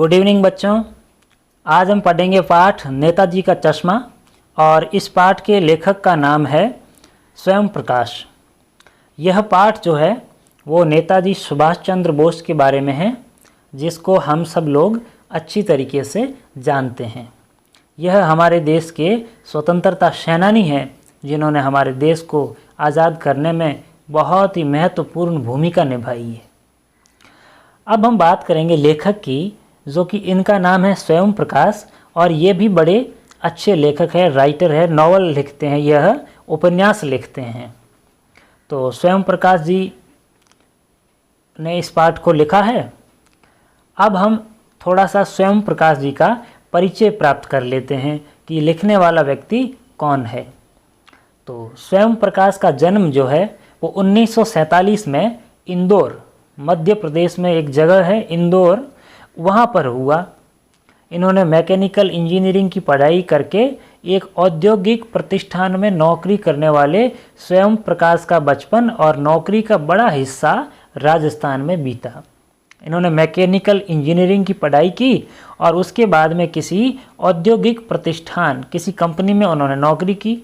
Good evening बच्चों। आज हम पढ़ेंगे पाठ नेताजी का चश्मा और इस पाठ के लेखक का नाम है स्वयं प्रकाश। यह पाठ जो है वो नेताजी सुभाष चंद्र बोस के बारे में है, जिसको हम सब लोग अच्छी तरीके से जानते हैं। यह हमारे देश के स्वतंत्रता सेनानी हैं, जिन्होंने हमारे देश को आज़ाद करने में बहुत ही महत्वपूर्ण भूमिका निभाई है। अब हम बात करेंगे लेखक की, जो कि इनका नाम है स्वयं प्रकाश, और ये भी बड़े अच्छे लेखक है, राइटर है, नॉवल लिखते हैं, यह उपन्यास लिखते हैं। तो स्वयं प्रकाश जी ने इस पाठ को लिखा है। अब हम थोड़ा सा स्वयं प्रकाश जी का परिचय प्राप्त कर लेते हैं कि लिखने वाला व्यक्ति कौन है। तो स्वयं प्रकाश का जन्म जो है वो 1947 में इंदौर, मध्य प्रदेश में एक जगह है इंदौर, वहाँ पर हुआ। इन्होंने मैकेनिकल इंजीनियरिंग की पढ़ाई करके एक औद्योगिक प्रतिष्ठान में नौकरी करने वाले स्वयं प्रकाश का बचपन और नौकरी का बड़ा हिस्सा राजस्थान में बीता। इन्होंने मैकेनिकल इंजीनियरिंग की पढ़ाई की और उसके बाद में किसी औद्योगिक प्रतिष्ठान, किसी कंपनी में उन्होंने नौकरी की,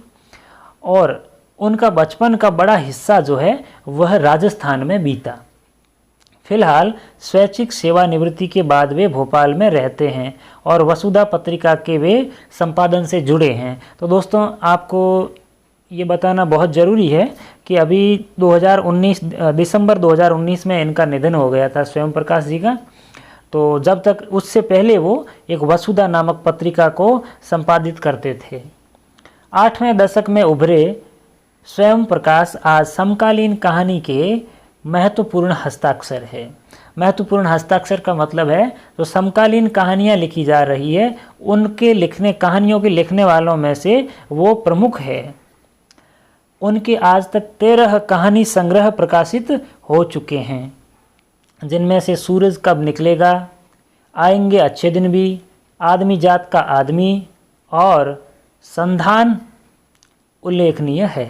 और उनका बचपन का बड़ा हिस्सा जो है वह राजस्थान में बीता। फिलहाल स्वैच्छिक सेवानिवृत्ति के बाद वे भोपाल में रहते हैं और वसुधा पत्रिका के वे संपादन से जुड़े हैं। तो दोस्तों, आपको ये बताना बहुत ज़रूरी है कि अभी 2019 दिसंबर 2019 में इनका निधन हो गया था स्वयं प्रकाश जी का। तो जब तक उससे पहले वो एक वसुधा नामक पत्रिका को संपादित करते थे। 8वें दशक में उभरे स्वयं प्रकाश आज समकालीन कहानी के महत्वपूर्ण हस्ताक्षर है। महत्वपूर्ण हस्ताक्षर का मतलब है जो समकालीन कहानियाँ लिखी जा रही है, उनके लिखने कहानियों के लिखने वालों में से वो प्रमुख है। उनके आज तक 13 कहानी संग्रह प्रकाशित हो चुके हैं, जिनमें से सूरज कब निकलेगा, आएंगे अच्छे दिन भी, आदमी जात का आदमी और संधान उल्लेखनीय है।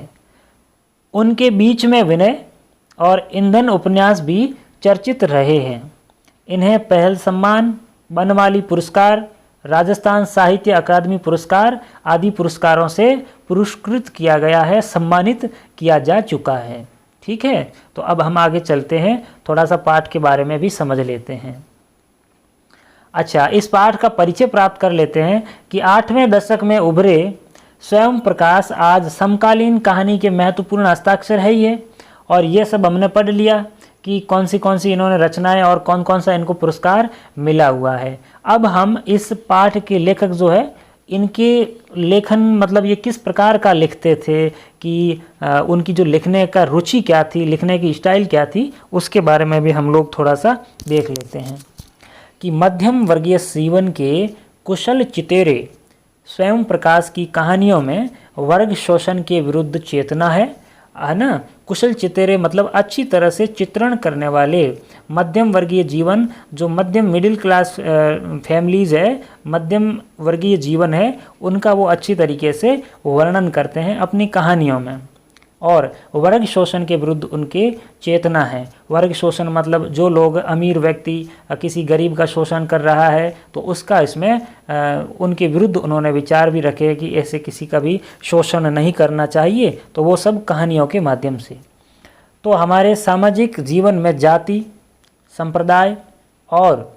उनके बीच में विनय और ईंधन उपन्यास भी चर्चित रहे हैं। इन्हें पहल सम्मान, बनमाली पुरस्कार, राजस्थान साहित्य अकादमी पुरस्कार आदि पुरस्कारों से पुरस्कृत किया गया है, सम्मानित किया जा चुका है। ठीक है, तो अब हम आगे चलते हैं, थोड़ा सा पाठ के बारे में भी समझ लेते हैं। अच्छा, इस पाठ का परिचय प्राप्त कर लेते हैं कि 8वें दशक में उभरे स्वयं प्रकाश आज समकालीन कहानी के महत्वपूर्ण हस्ताक्षर है ये। और ये सब हमने पढ़ लिया कि कौन सी इन्होंने रचनाएं और कौन कौन सा इनको पुरस्कार मिला हुआ है। अब हम इस पाठ के लेखक जो है, इनके लेखन मतलब ये किस प्रकार का लिखते थे, कि उनकी जो लिखने का रुचि क्या थी, लिखने की स्टाइल क्या थी, उसके बारे में भी हम लोग थोड़ा सा देख लेते हैं। कि मध्यम वर्गीय जीवन के कुशल चितेरे स्वयं प्रकाश की कहानियों में वर्ग शोषण के विरुद्ध चेतना है ना। कुशल चितेरे मतलब अच्छी तरह से चित्रण करने वाले मध्यम वर्गीय जीवन, जो मध्यम मिडिल क्लास फैमिलीज़ है, मध्यम वर्गीय जीवन है, उनका वो अच्छी तरीके से वर्णन करते हैं अपनी कहानियों में। और वर्ग शोषण के विरुद्ध उनके चेतना है। वर्ग शोषण मतलब जो लोग, अमीर व्यक्ति किसी गरीब का शोषण कर रहा है, तो उसका इसमें उनके विरुद्ध उन्होंने विचार भी रखे कि ऐसे किसी का भी शोषण नहीं करना चाहिए। तो वो सब कहानियों के माध्यम से। तो हमारे सामाजिक जीवन में जाति, संप्रदाय और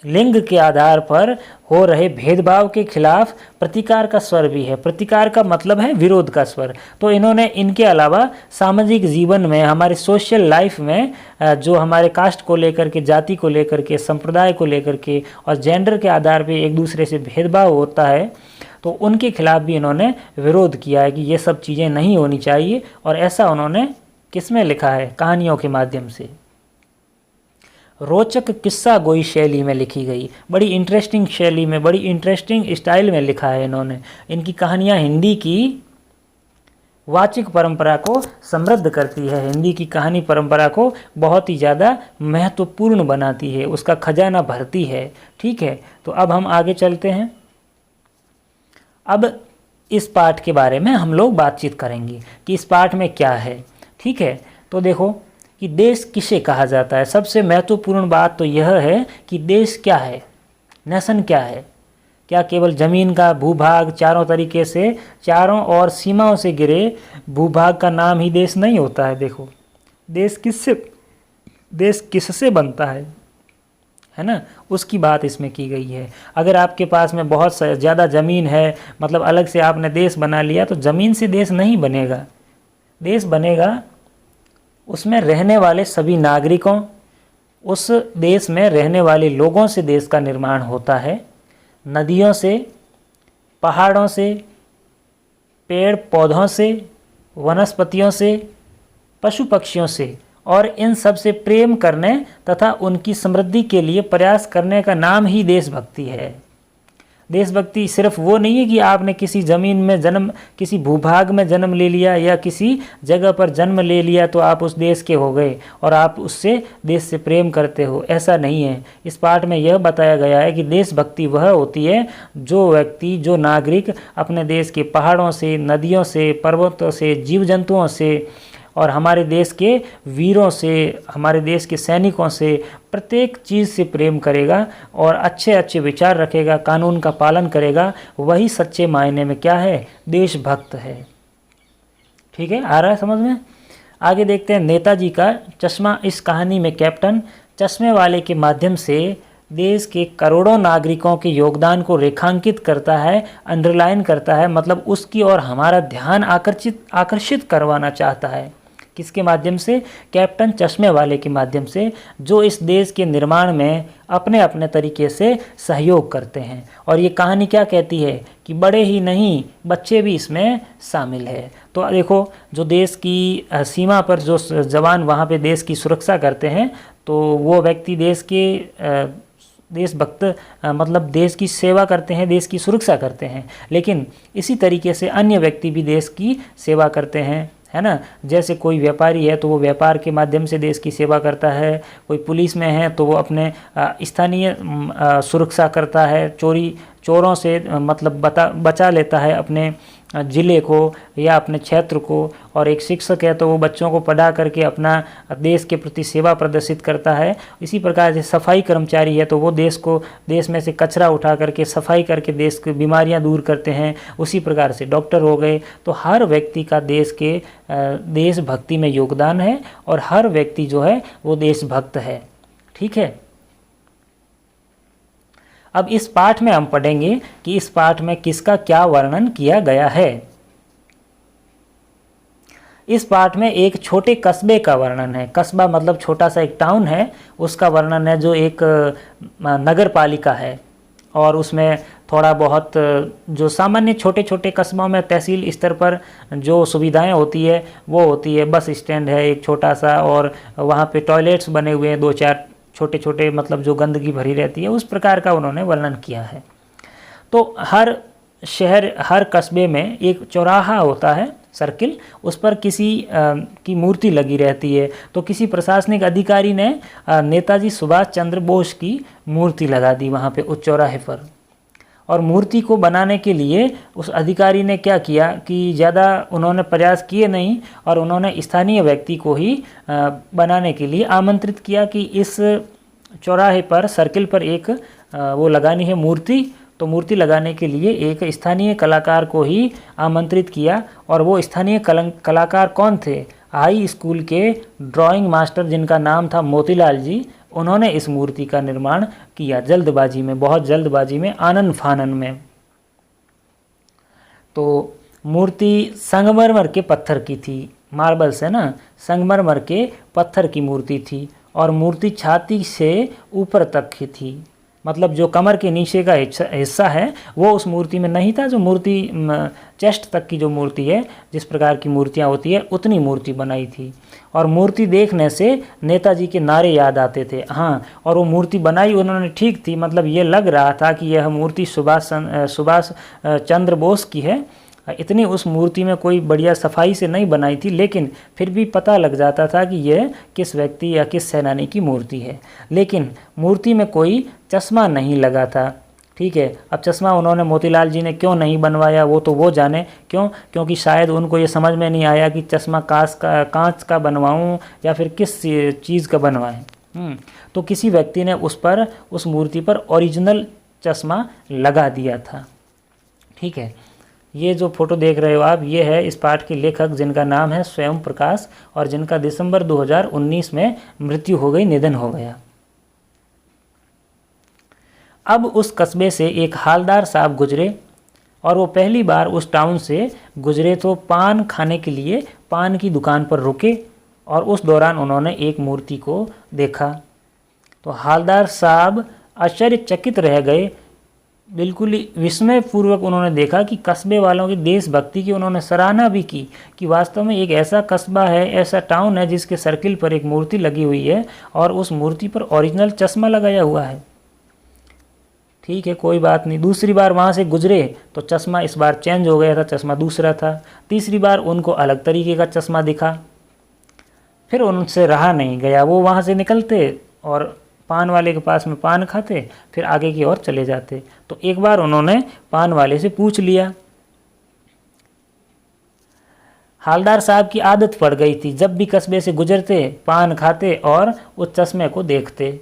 लिंग के आधार पर हो रहे भेदभाव के खिलाफ प्रतिकार का स्वर भी है। प्रतिकार का मतलब है विरोध का स्वर। तो इन्होंने इनके अलावा सामाजिक जीवन में, हमारे सोशल लाइफ में जो हमारे कास्ट को लेकर के, जाति को लेकर के, संप्रदाय को लेकर के और जेंडर के आधार पे एक दूसरे से भेदभाव होता है, तो उनके खिलाफ भी इन्होंने विरोध किया है कि ये सब चीज़ें नहीं होनी चाहिए। और ऐसा उन्होंने किसमें लिखा है? कहानियों के माध्यम से। रोचक किस्सा गोई शैली में लिखी गई, बड़ी इंटरेस्टिंग शैली में, बड़ी इंटरेस्टिंग स्टाइल में लिखा है इन्होंने। इनकी कहानियाँ हिंदी की वाचिक परंपरा को समृद्ध करती है, हिंदी की कहानी परंपरा को बहुत ही ज़्यादा महत्वपूर्ण बनाती है, उसका खजाना भरती है। ठीक है, तो अब हम आगे चलते हैं। अब इस पाठ के बारे में हम लोग बातचीत करेंगे कि इस पाठ में क्या है। ठीक है, तो देखो कि देश किसे कहा जाता है। सबसे महत्वपूर्ण बात तो यह है कि देश क्या है। नेशन क्या है? क्या केवल ज़मीन का भूभाग, चारों तरीके से, चारों और सीमाओं से घिरे भूभाग का नाम ही देश नहीं होता है? देखो, देश किससे बनता है ना, उसकी बात इसमें की गई है। अगर आपके पास में बहुत ज़्यादा ज़मीन है, मतलब अलग से आपने देश बना लिया, तो ज़मीन से देश नहीं बनेगा। देश बनेगा उसमें रहने वाले सभी नागरिकों, उस देश में रहने वाले लोगों से देश का निर्माण होता है। नदियों से, पहाड़ों से, पेड़ पौधों से, वनस्पतियों से, पशु पक्षियों से और इन सब से प्रेम करने तथा उनकी समृद्धि के लिए प्रयास करने का नाम ही देशभक्ति है। देशभक्ति सिर्फ वो नहीं है कि आपने किसी ज़मीन में जन्म, किसी भूभाग में जन्म ले लिया या किसी जगह पर जन्म ले लिया तो आप उस देश के हो गए और आप उससे, देश से प्रेम करते हो, ऐसा नहीं है। इस पाठ में यह बताया गया है कि देशभक्ति वह होती है जो व्यक्ति, जो नागरिक अपने देश के पहाड़ों से, नदियों से, पर्वतों से, जीव जंतुओं से और हमारे देश के वीरों से, हमारे देश के सैनिकों से, प्रत्येक चीज़ से प्रेम करेगा और अच्छे अच्छे विचार रखेगा, कानून का पालन करेगा, वही सच्चे मायने में क्या है? देशभक्त है। ठीक है, आ रहा है समझ में? आगे देखते हैं नेताजी का चश्मा। इस कहानी में कैप्टन चश्मे वाले के माध्यम से देश के करोड़ों नागरिकों के योगदान को रेखांकित करता है, अंडरलाइन करता है, मतलब उसकी ओर हमारा ध्यान आकर्षित करवाना चाहता है। किसके माध्यम से? कैप्टन चश्मे वाले के माध्यम से, जो इस देश के निर्माण में अपने अपने तरीके से सहयोग करते हैं। और ये कहानी क्या कहती है कि बड़े ही नहीं, बच्चे भी इसमें शामिल है। तो देखो, जो देश की सीमा पर जो जवान वहाँ पे देश की सुरक्षा करते हैं, तो वो व्यक्ति देश के देशभक्त, मतलब देश की सेवा करते हैं, देश की सुरक्षा करते हैं। लेकिन इसी तरीके से अन्य व्यक्ति भी देश की सेवा करते हैं, है ना। जैसे कोई व्यापारी है तो वो व्यापार के माध्यम से देश की सेवा करता है, कोई पुलिस में है तो वो अपने स्थानीय सुरक्षा करता है, चोरों से मतलब बचा लेता है अपने ज़िले को या अपने क्षेत्र को। और एक शिक्षक है तो वो बच्चों को पढ़ा करके अपना देश के प्रति सेवा प्रदर्शित करता है। इसी प्रकार से सफाई कर्मचारी है तो वो देश में से कचरा उठा करके सफाई करके देश की बीमारियां दूर करते हैं। उसी प्रकार से डॉक्टर हो गए। तो हर व्यक्ति का देशभक्ति में योगदान है और हर व्यक्ति जो है वो देशभक्त है। ठीक है, अब इस पाठ में हम पढ़ेंगे कि इस पाठ में किसका क्या वर्णन किया गया है। इस पाठ में एक छोटे कस्बे का वर्णन है। कस्बा मतलब छोटा सा एक टाउन है, उसका वर्णन है, जो एक नगर पालिका है और उसमें थोड़ा बहुत जो सामान्य छोटे छोटे कस्बों में तहसील स्तर पर जो सुविधाएं होती है वो होती है। बस स्टैंड है एक छोटा सा और वहाँ पे टॉयलेट्स बने हुए हैं 2-4 छोटे छोटे, मतलब जो गंदगी भरी रहती है उस प्रकार का उन्होंने वर्णन किया है। तो हर शहर, हर कस्बे में एक चौराहा होता है, सर्किल, उस पर किसी की मूर्ति लगी रहती है। तो किसी प्रशासनिक अधिकारी ने नेताजी सुभाष चंद्र बोस की मूर्ति लगा दी वहाँ पे उस चौराहे पर। और मूर्ति को बनाने के लिए उस अधिकारी ने क्या किया कि ज़्यादा उन्होंने प्रयास किए नहीं और उन्होंने स्थानीय व्यक्ति को ही बनाने के लिए आमंत्रित किया कि इस चौराहे पर, सर्किल पर एक वो लगानी है मूर्ति। तो मूर्ति लगाने के लिए एक स्थानीय कलाकार को ही आमंत्रित किया। और वो स्थानीय कलाकार कौन थे? हाई स्कूल के ड्राइंग मास्टर जिनका नाम था मोतीलाल जी। उन्होंने इस मूर्ति का निर्माण किया जल्दबाजी में, बहुत जल्दबाजी में, आनन फानन में। तो मूर्ति संगमरमर के पत्थर की थी, मार्बल्स है ना, संगमरमर के पत्थर की मूर्ति थी। और मूर्ति छाती से ऊपर तक की थी, मतलब जो कमर के नीचे का हिस्सा है वो उस मूर्ति में नहीं था। जो मूर्ति चेस्ट तक की जो मूर्ति है, जिस प्रकार की मूर्तियाँ होती है उतनी मूर्ति बनाई थी। और मूर्ति देखने से नेताजी के नारे याद आते थे। हाँ, और वो मूर्ति बनाई उन्होंने ठीक थी, मतलब ये लग रहा था कि यह मूर्ति सुभाष चंद्र बोस की है। इतनी उस मूर्ति में कोई बढ़िया सफाई से नहीं बनाई थी, लेकिन फिर भी पता लग जाता था कि यह किस व्यक्ति या किस सेनानी की मूर्ति है। लेकिन मूर्ति में कोई चश्मा नहीं लगा था। ठीक है, अब चश्मा उन्होंने मोतीलाल जी ने क्यों नहीं बनवाया वो तो वो जाने। क्यों? क्योंकि शायद उनको ये समझ में नहीं आया कि चश्मा कांच का बनवाऊं या फिर किस चीज़ का बनवाएं। तो किसी व्यक्ति ने उस मूर्ति पर ओरिजिनल चश्मा लगा दिया था। ठीक है, ये जो फोटो देख रहे हो आप, ये है इस पाठ के लेखक, जिनका नाम है स्वयं प्रकाश और जिनका दिसंबर 2019 में मृत्यु हो गई, निधन हो गया। अब उस कस्बे से एक हालदार साहब गुजरे और वो पहली बार उस टाउन से गुजरे तो पान खाने के लिए पान की दुकान पर रुके और उस दौरान उन्होंने एक मूर्ति को देखा। तो हालदार साहब आश्चर्यचकित रह गए, बिल्कुल ही विस्मयपूर्वक उन्होंने देखा कि कस्बे वालों की देशभक्ति की उन्होंने सराहना भी की कि वास्तव में एक ऐसा कस्बा है, ऐसा टाउन है जिसके सर्किल पर एक मूर्ति लगी हुई है और उस मूर्ति पर ओरिजिनल चश्मा लगाया हुआ है। ठीक है, कोई बात नहीं। दूसरी बार वहाँ से गुजरे तो चश्मा इस बार चेंज हो गया था, चश्मा दूसरा था। तीसरी बार उनको अलग तरीके का चश्मा दिखा। फिर उनसे रहा नहीं गया, वो वहाँ से निकलते और पान वाले के पास में पान खाते, फिर आगे की ओर चले जाते। तो एक बार उन्होंने पान वाले से पूछ लिया। हालदार साहब की आदत पड़ गई थी, जब भी कस्बे से गुजरते पान खाते और उस चश्मे को देखते।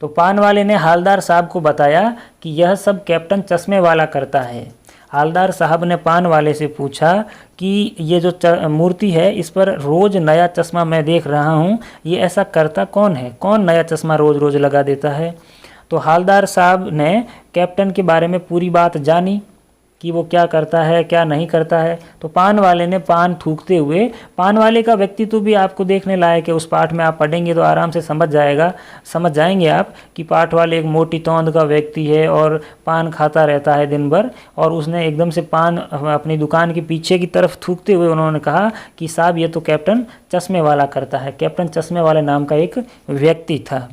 तो पान वाले ने हालदार साहब को बताया कि यह सब कैप्टन चश्मे वाला करता है। हालदार साहब ने पान वाले से पूछा कि ये जो मूर्ति है, इस पर रोज़ नया चश्मा मैं देख रहा हूँ, ये ऐसा करता कौन है? कौन नया चश्मा रोज़ रोज़ लगा देता है? तो हालदार साहब ने कैप्टन के बारे में पूरी बात जानी कि वो क्या करता है, क्या नहीं करता है। तो पान वाले ने पान थूकते हुए, पान वाले का व्यक्तित्व भी आपको देखने लायक है। उस पाठ में आप पढ़ेंगे तो आराम से समझ जाएंगे आप कि पाठ वाले एक मोटी तौंद का व्यक्ति है और पान खाता रहता है दिन भर। और उसने एकदम से पान अपनी दुकान के पीछे की तरफ थूकते हुए उन्होंने कहा कि साहब ये तो कैप्टन चश्मे वाला करता है। कैप्टन चश्मे वाले नाम का एक व्यक्ति था।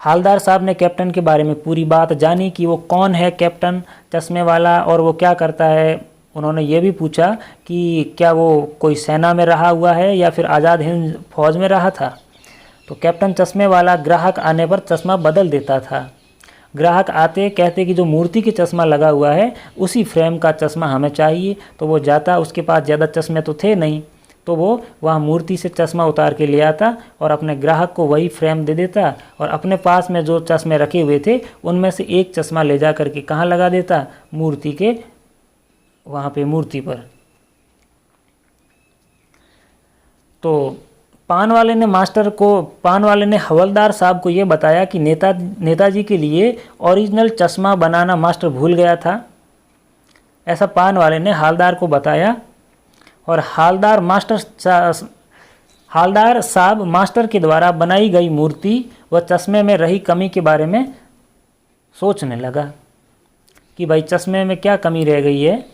हालदार साहब ने कैप्टन के बारे में पूरी बात जानी कि वो कौन है कैप्टन चश्मे वाला और वो क्या करता है। उन्होंने ये भी पूछा कि क्या वो कोई सेना में रहा हुआ है या फिर आज़ाद हिंद फौज में रहा था। तो कैप्टन चश्मे वाला ग्राहक आने पर चश्मा बदल देता था। ग्राहक आते कहते कि जो मूर्ति के चश्मा लगा हुआ है उसी फ्रेम का चश्मा हमें चाहिए। तो वो जाता, उसके पास ज़्यादा चश्मे तो थे नहीं, तो वो वहाँ मूर्ति से चश्मा उतार के ले आता और अपने ग्राहक को वही फ्रेम दे देता और अपने पास में जो चश्मे रखे हुए थे उनमें से एक चश्मा ले जा करके कहाँ लगा देता? मूर्ति के वहाँ पे मूर्ति पर। तो पान वाले ने हवलदार साहब को ये बताया कि नेताजी के लिए ओरिजिनल चश्मा बनाना मास्टर भूल गया था। ऐसा पान वाले ने हालदार को बताया और हालदार साहब मास्टर के द्वारा बनाई गई मूर्ति व चश्मे में रही कमी के बारे में सोचने लगा कि भाई चश्मे में क्या कमी रह गई है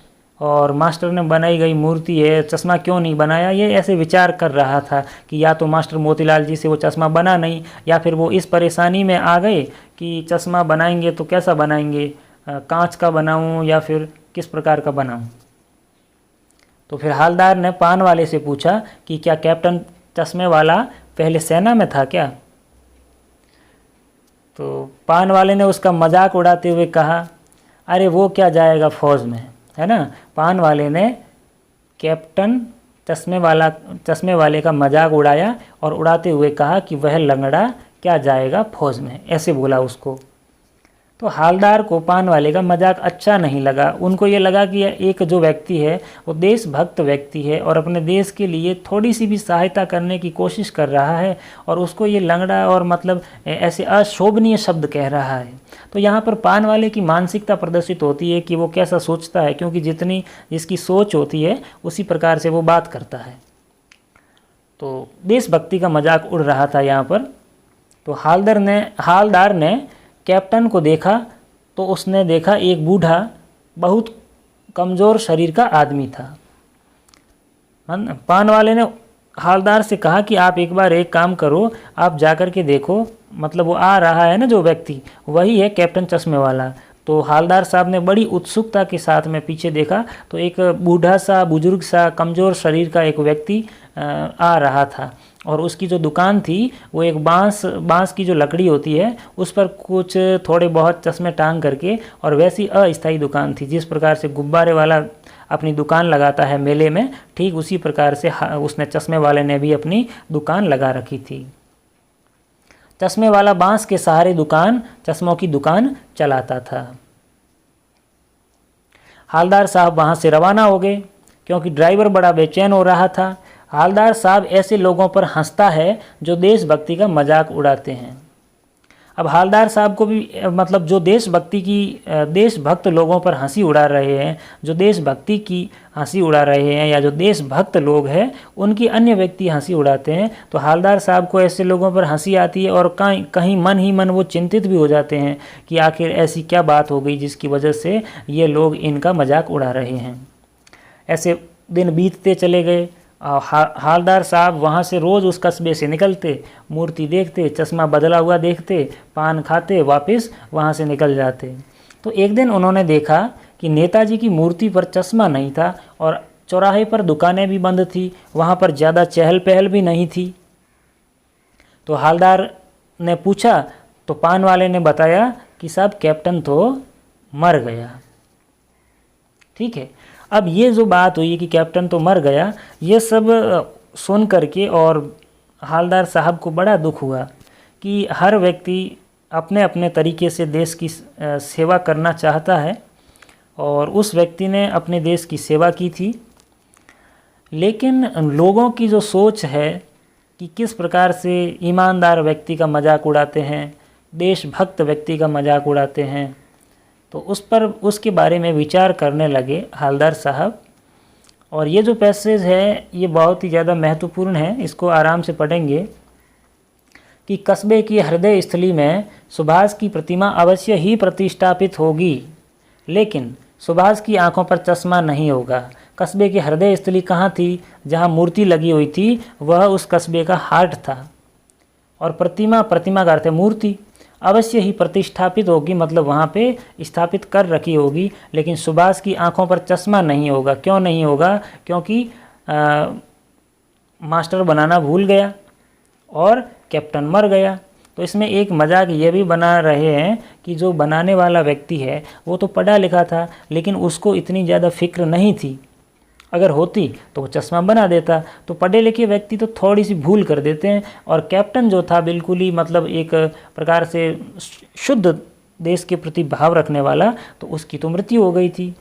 और मास्टर ने बनाई गई मूर्ति है, चश्मा क्यों नहीं बनाया। ये ऐसे विचार कर रहा था कि या तो मास्टर मोतीलाल जी से वो चश्मा बना नहीं, या फिर वो इस परेशानी में आ गए कि चश्मा बनाएंगे तो कैसा बनाएंगे, कांच का बनाऊं या फिर किस प्रकार का बनाऊं। तो फिर हालदार ने पान वाले से पूछा कि क्या कैप्टन चश्मे वाला पहले सेना में था क्या। तो पान वाले ने उसका मजाक उड़ाते हुए कहा, अरे वो क्या जाएगा फौज में, है ना। पान वाले ने कैप्टन चश्मे वाले का मजाक उड़ाया और उड़ाते हुए कहा कि वह लंगड़ा क्या जाएगा फौज में, ऐसे बोला उसको। तो हालदार को पान वाले का मजाक अच्छा नहीं लगा। उनको ये लगा कि एक जो व्यक्ति है वो देशभक्त व्यक्ति है और अपने देश के लिए थोड़ी सी भी सहायता करने की कोशिश कर रहा है और उसको ये लंगड़ा और मतलब ऐसे अशोभनीय शब्द कह रहा है। तो यहाँ पर पान वाले की मानसिकता प्रदर्शित होती है कि वो कैसा सोचता है, क्योंकि जितनी जिसकी सोच होती है उसी प्रकार से वो बात करता है। तो देशभक्ति का मजाक उड़ रहा था यहाँ पर। तो हालदार ने कैप्टन को देखा तो उसने देखा एक बूढ़ा बहुत कमज़ोर शरीर का आदमी था। पान वाले ने हालदार से कहा कि आप एक बार एक काम करो, आप जाकर के देखो, मतलब वो आ रहा है ना जो व्यक्ति, वही है कैप्टन चश्मे वाला। तो हालदार साहब ने बड़ी उत्सुकता के साथ में पीछे देखा तो एक बूढ़ा सा, बुजुर्ग सा, कमज़ोर शरीर का एक व्यक्ति आ रहा था और उसकी जो दुकान थी वो एक बांस की जो लकड़ी होती है उस पर कुछ थोड़े बहुत चश्मे टांग करके, और वैसी अस्थायी दुकान थी जिस प्रकार से गुब्बारे वाला अपनी दुकान लगाता है मेले में, ठीक उसी प्रकार से उसने चश्मे वाले ने भी अपनी दुकान लगा रखी थी। चश्मे वाला बांस के सहारे चश्मों की दुकान चलाता था। हालदार साहब वहाँ से रवाना हो गए क्योंकि ड्राइवर बड़ा बेचैन हो रहा था। हालदार साहब ऐसे लोगों पर हंसता है जो देशभक्ति का मजाक उड़ाते हैं। अब हालदार साहब को भी मतलब जो देशभक्त लोगों पर हंसी उड़ा रहे हैं, जो देशभक्ति की हंसी उड़ा रहे हैं या जो देशभक्त लोग हैं उनकी अन्य व्यक्ति हंसी उड़ाते हैं, तो हालदार साहब को ऐसे लोगों पर हंसी आती है और कहीं मन ही मन वो चिंतित भी हो जाते हैं कि आखिर ऐसी क्या बात हो गई जिसकी वजह से ये लोग इनका मजाक उड़ा रहे हैं। ऐसे दिन बीतते चले गए। हालदार साहब वहाँ से रोज़ उस कस्बे से निकलते, मूर्ति देखते, चश्मा बदला हुआ देखते, पान खाते, वापस वहाँ से निकल जाते। तो एक दिन उन्होंने देखा कि नेताजी की मूर्ति पर चश्मा नहीं था और चौराहे पर दुकानें भी बंद थी, वहाँ पर ज़्यादा चहल पहल भी नहीं थी। तो हालदार ने पूछा तो पान वाले ने बताया कि साहब कैप्टन तो मर गया। ठीक है, अब ये जो बात हुई कि कैप्टन तो मर गया, ये सब सुन करके और हालदार साहब को बड़ा दुख हुआ कि हर व्यक्ति अपने अपने तरीके से देश की सेवा करना चाहता है और उस व्यक्ति ने अपने देश की सेवा की थी। लेकिन लोगों की जो सोच है कि किस प्रकार से ईमानदार व्यक्ति का मजाक उड़ाते हैं, देशभक्त व्यक्ति का मजाक उड़ाते हैं, तो उसके बारे में विचार करने लगे हालदार साहब। और ये जो पैसेज है ये बहुत ही ज़्यादा महत्वपूर्ण है, इसको आराम से पढ़ेंगे कि कस्बे की हृदय स्थली में सुभाष की प्रतिमा अवश्य ही प्रतिष्ठापित होगी, लेकिन सुभाष की आंखों पर चश्मा नहीं होगा। कस्बे की हृदय स्थली कहाँ थी? जहाँ मूर्ति लगी हुई थी वह उस कस्बे का हार्ट था। और प्रतिमा का अर्थ है मूर्ति, अवश्य ही प्रतिष्ठापित होगी, मतलब वहाँ पे स्थापित कर रखी होगी, लेकिन सुभाष की आंखों पर चश्मा नहीं होगा। क्यों नहीं होगा? क्योंकि मास्टर बनाना भूल गया और कैप्टन मर गया। तो इसमें एक मजाक ये भी बना रहे हैं कि जो बनाने वाला व्यक्ति है वो तो पढ़ा लिखा था, लेकिन उसको इतनी ज़्यादा फिक्र नहीं थी। अगर होती तो वो चश्मा बना देता। तो पढ़े लिखे व्यक्ति तो थोड़ी सी भूल कर देते हैं, और कैप्टन जो था बिल्कुल ही मतलब एक प्रकार से शुद्ध देश के प्रति भाव रखने वाला, तो उसकी तो मृत्यु हो गई थी।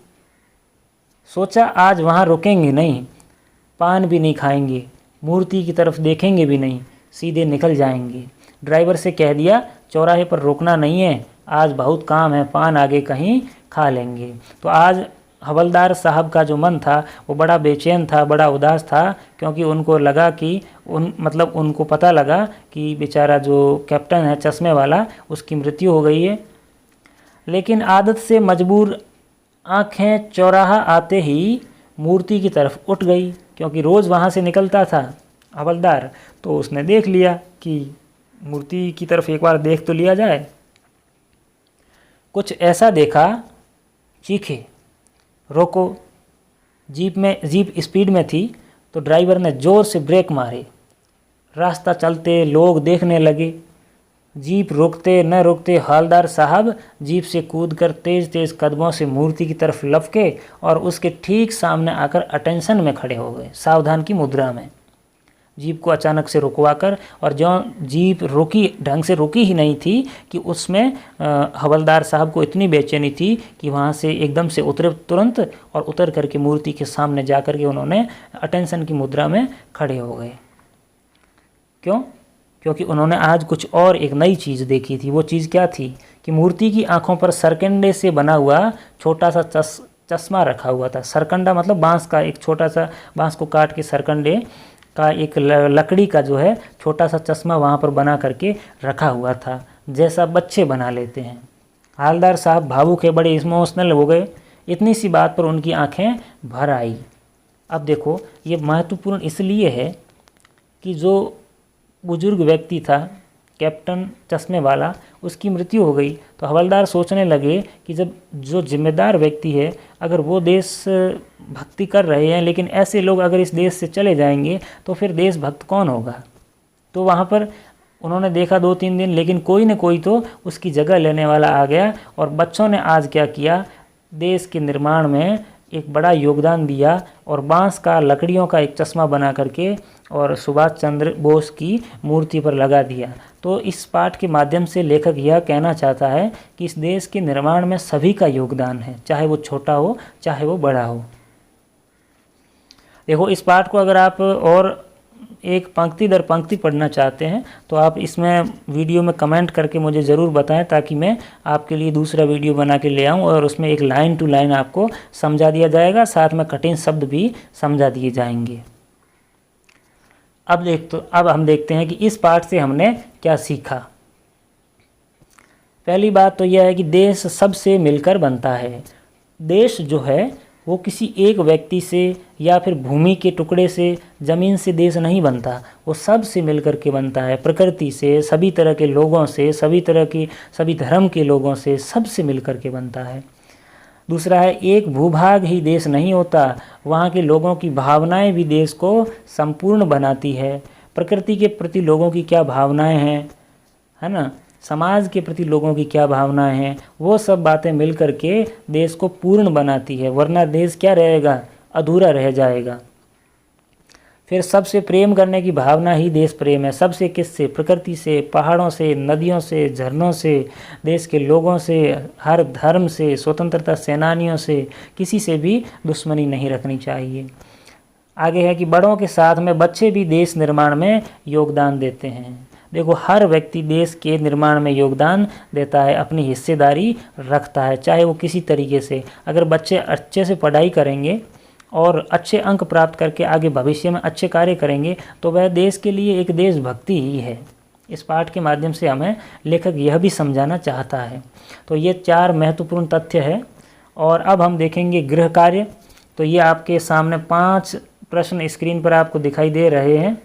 सोचा आज वहाँ रुकेंगे नहीं, पान भी नहीं खाएंगे, मूर्ति की तरफ देखेंगे भी नहीं, सीधे निकल जाएंगे। ड्राइवर से कह दिया चौराहे पर रुकना नहीं है, आज बहुत काम है, पान आगे कहीं खा लेंगे। तो आज हवलदार साहब का जो मन था वो बड़ा बेचैन था, बड़ा उदास था, क्योंकि उनको लगा कि उनको पता लगा कि बेचारा जो कैप्टन है चश्मे वाला उसकी मृत्यु हो गई है। लेकिन आदत से मजबूर आंखें चौराहा आते ही मूर्ति की तरफ उठ गई, क्योंकि रोज़ वहाँ से निकलता था हवलदार, तो उसने देख लिया कि मूर्ति की तरफ एक बार देख तो लिया जाए। कुछ ऐसा देखा, चीखे, रोको। जीप स्पीड में थी तो ड्राइवर ने ज़ोर से ब्रेक मारे। रास्ता चलते लोग देखने लगे। जीप रुकते न रुकते हालदार साहब जीप से कूदकर तेज़ तेज़ कदमों से मूर्ति की तरफ लपके और उसके ठीक सामने आकर अटेंशन में खड़े हो गए, सावधान की मुद्रा में। जीप को अचानक से रुकवाकर, और जो जीप ढंग से रुकी ही नहीं थी कि उसमें हवलदार साहब को इतनी बेचैनी थी कि वहाँ से एकदम से उतरे तुरंत, और उतर करके मूर्ति के सामने जा कर के उन्होंने अटेंशन की मुद्रा में खड़े हो गए। क्यों? क्योंकि उन्होंने आज कुछ और एक नई चीज़ देखी थी। वो चीज़ क्या थी कि मूर्ति की आंखों पर सरकंडे से बना हुआ छोटा सा चश्मा रखा हुआ था। सरकंडा मतलब बांस का एक छोटा सा, बांस को काट के सरकंडे का एक लकड़ी का जो है छोटा सा चश्मा वहाँ पर बना करके रखा हुआ था, जैसा बच्चे बना लेते हैं। हालदार साहब भावुक है, बड़े इमोशनल हो गए। इतनी सी बात पर उनकी आंखें भर आई। अब देखो ये महत्वपूर्ण इसलिए है कि जो बुजुर्ग व्यक्ति था कैप्टन चश्मे वाला, उसकी मृत्यु हो गई। तो हवलदार सोचने लगे कि जब जो जिम्मेदार व्यक्ति है, अगर वो देश भक्ति कर रहे हैं, लेकिन ऐसे लोग अगर इस देश से चले जाएंगे तो फिर देशभक्त कौन होगा। तो वहाँ पर उन्होंने देखा 2-3 दिन, लेकिन कोई न कोई तो उसकी जगह लेने वाला आ गया। और बच्चों ने आज क्या किया, देश के निर्माण में एक बड़ा योगदान दिया और बांस का लकड़ियों का एक चश्मा बना करके और सुभाष चंद्र बोस की मूर्ति पर लगा दिया। तो इस पाठ के माध्यम से लेखक यह कहना चाहता है कि इस देश के निर्माण में सभी का योगदान है, चाहे वो छोटा हो चाहे वो बड़ा हो। देखो, इस पाठ को अगर आप और एक पंक्ति दर पंक्ति पढ़ना चाहते हैं तो आप इसमें वीडियो में कमेंट करके मुझे ज़रूर बताएं, ताकि मैं आपके लिए दूसरा वीडियो बना के ले आऊं और उसमें एक लाइन टू लाइन आपको समझा दिया जाएगा, साथ में कठिन शब्द भी समझा दिए जाएंगे। अब हम देखते हैं कि इस पाठ से हमने क्या सीखा। पहली बात तो यह है कि देश सबसे मिलकर बनता है। देश जो है वो किसी एक व्यक्ति से या फिर भूमि के टुकड़े से, ज़मीन से देश नहीं बनता, वो सब से मिलकर के बनता है। प्रकृति से, सभी तरह के लोगों से, सभी धर्म के लोगों से, सब से मिलकर के बनता है। दूसरा है, एक भूभाग ही देश नहीं होता, वहाँ के लोगों की भावनाएं भी देश को संपूर्ण बनाती है। प्रकृति के प्रति लोगों की क्या भावनाएं हैं, है ना, समाज के प्रति लोगों की क्या भावनाएं हैं, वो सब बातें मिलकर के देश को पूर्ण बनाती है, वरना देश क्या रहेगा, अधूरा रह जाएगा। फिर सबसे प्रेम करने की भावना ही देश प्रेम है। सबसे किससे? प्रकृति से, पहाड़ों से, नदियों से, झरनों से, देश के लोगों से, हर धर्म से, स्वतंत्रता सेनानियों से, किसी से भी दुश्मनी नहीं रखनी चाहिए। आगे है कि बड़ों के साथ में बच्चे भी देश निर्माण में योगदान देते हैं। देखो, हर व्यक्ति देश के निर्माण में योगदान देता है, अपनी हिस्सेदारी रखता है, चाहे वो किसी तरीके से। अगर बच्चे अच्छे से पढ़ाई करेंगे और अच्छे अंक प्राप्त करके आगे भविष्य में अच्छे कार्य करेंगे तो वह देश के लिए एक देशभक्ति ही है। इस पाठ के माध्यम से हमें लेखक यह भी समझाना चाहता है। तो ये 4 महत्वपूर्ण तथ्य है। और अब हम देखेंगे गृह कार्य। तो ये आपके सामने 5 प्रश्न स्क्रीन पर आपको दिखाई दे रहे हैं,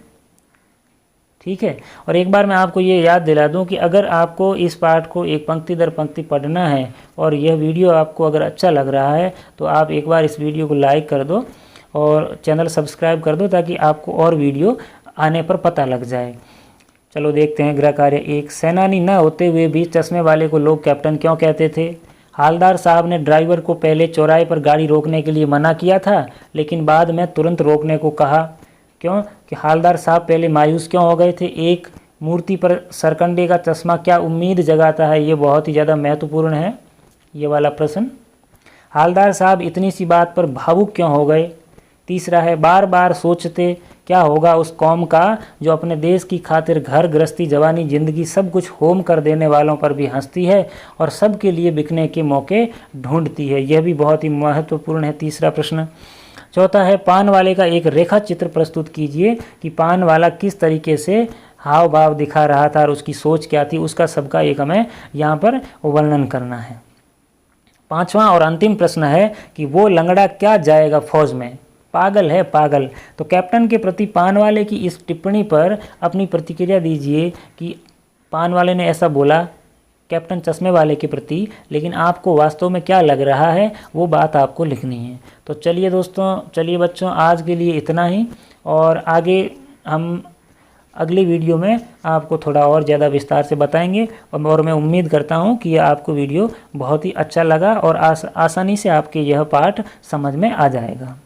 ठीक है। और एक बार मैं आपको ये याद दिला दूं कि अगर आपको इस पाठ को एक पंक्ति दर पंक्ति पढ़ना है और यह वीडियो आपको अगर अच्छा लग रहा है तो आप एक बार इस वीडियो को लाइक कर दो और चैनल सब्सक्राइब कर दो, ताकि आपको और वीडियो आने पर पता लग जाए। चलो देखते हैं गृह कार्य 1। सेनानी न होते हुए भी चश्मे वाले को लोग कैप्टन क्यों कहते थे? हालदार साहब ने ड्राइवर को पहले चौराहे पर गाड़ी रोकने के लिए मना किया था, लेकिन बाद में तुरंत रोकने को कहा। क्यों? कि हालदार साहब पहले मायूस क्यों हो गए थे? एक, मूर्ति पर सरकंडे का चश्मा क्या उम्मीद जगाता है? ये बहुत ही ज़्यादा महत्वपूर्ण है, ये वाला प्रश्न। हालदार साहब इतनी सी बात पर भावुक क्यों हो गए? तीसरा है, बार बार सोचते क्या होगा उस कौम का जो अपने देश की खातिर घर गृहस्थी, जवानी, जिंदगी सब कुछ होम कर देने वालों पर भी हंसती है और सबके लिए बिकने के मौके ढूंढती है। यह भी बहुत ही महत्वपूर्ण है, तीसरा प्रश्न। चौथा है, पान वाले का एक रेखा चित्र प्रस्तुत कीजिए कि पान वाला किस तरीके से हाव भाव दिखा रहा था और उसकी सोच क्या थी, उसका सबका एक हमें यहाँ पर वर्णन करना है। पांचवा और अंतिम प्रश्न है कि वो लंगड़ा क्या जाएगा फौज में? पागल है, पागल। तो कैप्टन के प्रति पान वाले की इस टिप्पणी पर अपनी प्रतिक्रिया दीजिए कि पान वाले ने ऐसा बोला कैप्टन चश्मे वाले के प्रति, लेकिन आपको वास्तव में क्या लग रहा है वो बात आपको लिखनी है। तो चलिए दोस्तों, चलिए बच्चों, आज के लिए इतना ही, और आगे हम अगली वीडियो में आपको थोड़ा और ज़्यादा विस्तार से बताएंगे। और मैं उम्मीद करता हूँ कि आपको वीडियो बहुत ही अच्छा लगा और आसानी से आपके यह पाठ समझ में आ जाएगा।